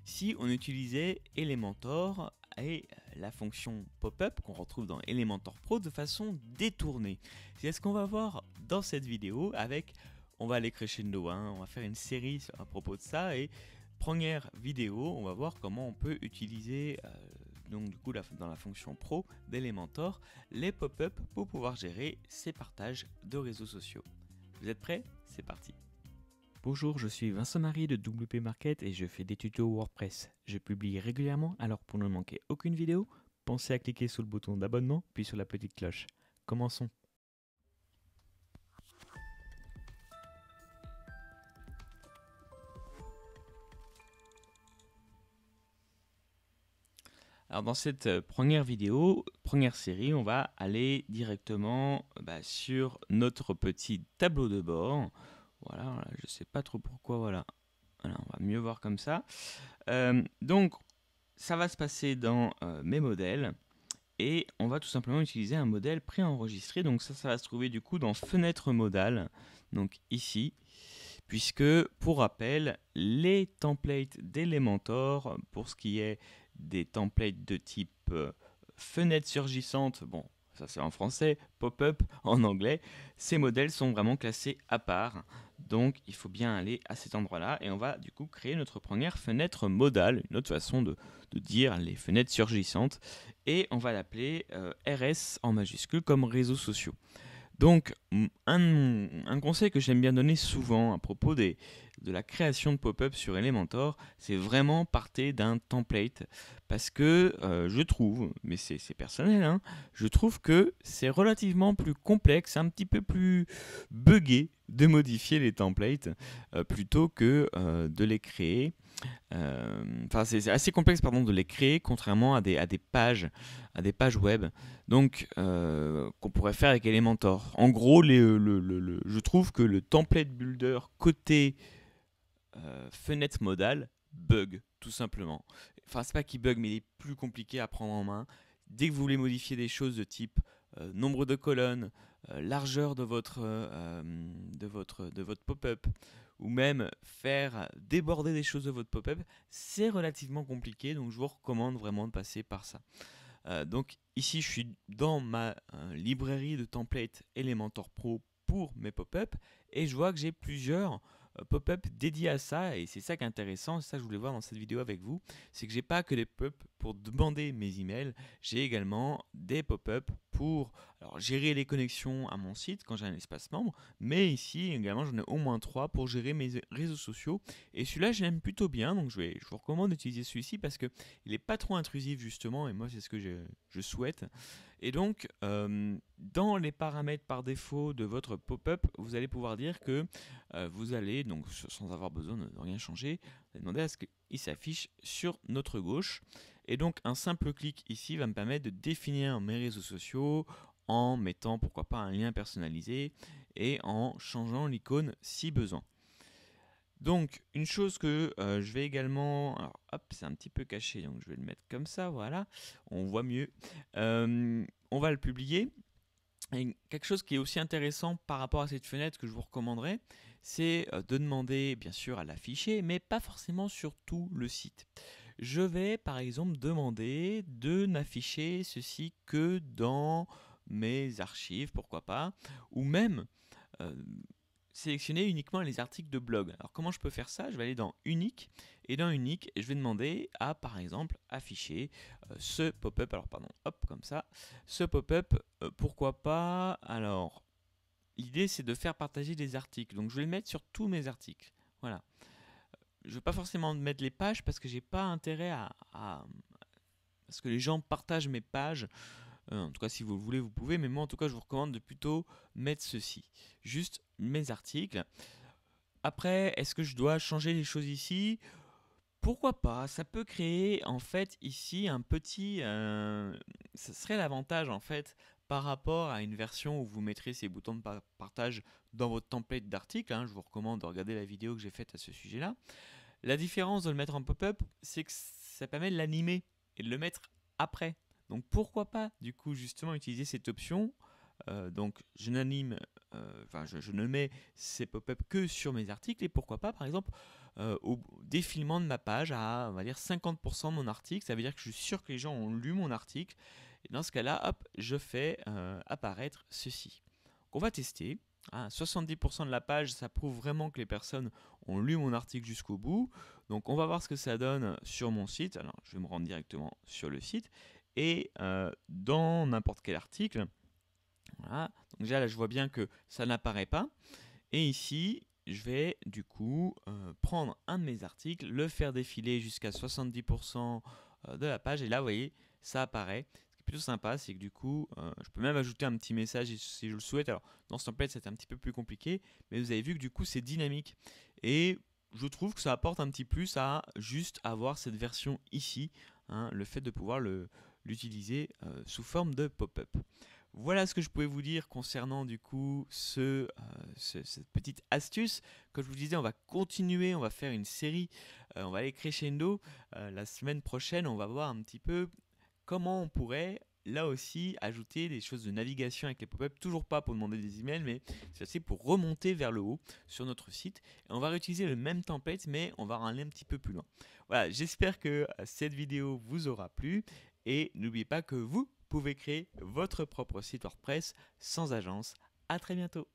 si on utilisait Elementor et la fonction pop-up qu'on retrouve dans Elementor Pro de façon détournée. C'est ce qu'on va voir dans cette vidéo avec, on va aller crescendo, on va faire une série à propos de ça et première vidéo, on va voir comment on peut utiliser donc du coup dans la fonction Pro d'Elementor les pop-up pour pouvoir gérer ces partages de réseaux sociaux. Vous êtes prêts? C'est parti. Bonjour, je suis Vincent-Marie de WP Market et je fais des tutos WordPress. Je publie régulièrement, alors pour ne manquer aucune vidéo, pensez à cliquer sur le bouton d'abonnement puis sur la petite cloche. Commençons. Alors dans cette première vidéo, première série, on va aller directement sur notre petit tableau de bord. Voilà, je ne sais pas trop pourquoi, voilà, on va mieux voir comme ça. Donc ça va se passer dans mes modèles et on va tout simplement utiliser un modèle préenregistré. Donc ça va se trouver du coup dans fenêtre modale, donc ici. Puisque, pour rappel, les templates d'Elementor, pour ce qui est des templates de type fenêtre surgissante, bon, ça c'est en français, pop-up en anglais, ces modèles sont vraiment classés à part. Donc, il faut bien aller à cet endroit-là et on va du coup créer notre première fenêtre modale, une autre façon de dire les fenêtres surgissantes, et on va l'appeler RS en majuscule comme réseaux sociaux. Donc, un conseil que j'aime bien donner souvent à propos de la création de pop-up sur Elementor, c'est vraiment partir d'un template. Parce que je trouve, mais c'est personnel, je trouve que c'est relativement plus complexe, un petit peu plus buggé de modifier les templates plutôt que de les créer. Enfin, c'est assez complexe de les créer, contrairement à des pages web, donc qu'on pourrait faire avec Elementor. En gros, je trouve que le template builder côté fenêtre modale bug, tout simplement. Enfin, c'est pas qu'il bug, mais il est plus compliqué à prendre en main. Dès que vous voulez modifier des choses de type nombre de colonnes, largeur de votre pop-up, ou même faire déborder des choses de votre pop-up, c'est relativement compliqué, donc je vous recommande vraiment de passer par ça. Donc ici, je suis dans ma librairie de templates Elementor Pro pour mes pop-up, et je vois que j'ai plusieurs pop-up dédiés à ça, et c'est ça qui est intéressant, c'est ça que je voulais voir dans cette vidéo avec vous, c'est que j'ai pas que des pop-up pour demander mes emails, j'ai également des pop-up pour gérer les connexions à mon site quand j'ai un espace membre, mais ici également j'en ai au moins 3 pour gérer mes réseaux sociaux, et celui-là je l'aime plutôt bien, donc je vous recommande d'utiliser celui-ci parce qu'il n'est pas trop intrusif justement, et moi c'est ce que je souhaite. Et donc, dans les paramètres par défaut de votre pop-up, vous allez pouvoir dire que vous allez, donc sans avoir besoin de rien changer, vous allez demander à ce qu'il s'affiche sur notre gauche. Et donc, un simple clic ici va me permettre de définir mes réseaux sociaux en mettant, pourquoi pas, un lien personnalisé et en changeant l'icône si besoin. Donc, une chose que je vais également... Alors, hop, c'est un petit peu caché, donc je vais le mettre comme ça, voilà. On voit mieux. On va le publier. Et quelque chose qui est aussi intéressant par rapport à cette fenêtre que je vous recommanderais, c'est de demander, bien sûr, à l'afficher, mais pas forcément sur tout le site. Je vais, par exemple, demander de n'afficher ceci que dans mes archives, pourquoi pas, ou même... sélectionner uniquement les articles de blog. Alors comment je peux faire ça? Je vais aller dans unique, et dans unique, je vais demander à, par exemple, afficher ce pop-up, alors pardon, hop, comme ça, ce pop-up, pourquoi pas, alors, l'idée c'est de faire partager des articles, donc je vais le mettre sur tous mes articles, voilà. Je ne vais pas forcément mettre les pages parce que j'ai pas intérêt à ce que les gens partagent mes pages. En tout cas, si vous le voulez, vous pouvez, mais moi, en tout cas, je vous recommande de plutôt mettre ceci. Juste mes articles. Après, est-ce que je dois changer les choses ici? Pourquoi pas? Ça peut créer, en fait, ici, un petit... ça serait l'avantage, en fait, par rapport à une version où vous mettrez ces boutons de partage dans votre template d'article. Je vous recommande de regarder la vidéo que j'ai faite à ce sujet-là. La différence de le mettre en pop-up, c'est que ça permet de l'animer et de le mettre après. Donc pourquoi pas, du coup, justement, utiliser cette option Donc je n'anime, je ne mets ces pop-up que sur mes articles et pourquoi pas par exemple au défilement de ma page à on va dire 50% de mon article, ça veut dire que je suis sûr que les gens ont lu mon article et dans ce cas-là, hop, je fais apparaître ceci. Donc on va tester. 70% de la page, ça prouve vraiment que les personnes ont lu mon article jusqu'au bout. Donc on va voir ce que ça donne sur mon site. Alors je vais me rendre directement sur le site et dans n'importe quel article. Voilà. Donc déjà là je vois bien que ça n'apparaît pas. Et ici je vais du coup prendre un de mes articles, le faire défiler jusqu'à 70% de la page et là vous voyez ça apparaît. Ce qui est plutôt sympa c'est que du coup je peux même ajouter un petit message si je le souhaite. Alors dans ce template c'est un petit peu plus compliqué mais vous avez vu que du coup c'est dynamique et je trouve que ça apporte un petit plus à juste avoir cette version ici, hein, le fait de pouvoir l'utiliser sous forme de pop-up. Voilà ce que je pouvais vous dire concernant du coup cette petite astuce. Comme je vous disais, on va continuer, on va faire une série, on va aller crescendo. La semaine prochaine, on va voir un petit peu comment on pourrait là aussi ajouter des choses de navigation avec les pop-up. Toujours pas pour demander des emails, mais c'est aussi pour remonter vers le haut sur notre site. Et on va réutiliser le même template, mais on va aller un petit peu plus loin. Voilà, j'espère que cette vidéo vous aura plu. Et n'oubliez pas que vous pouvez créer votre propre site WordPress sans agence. À très bientôt.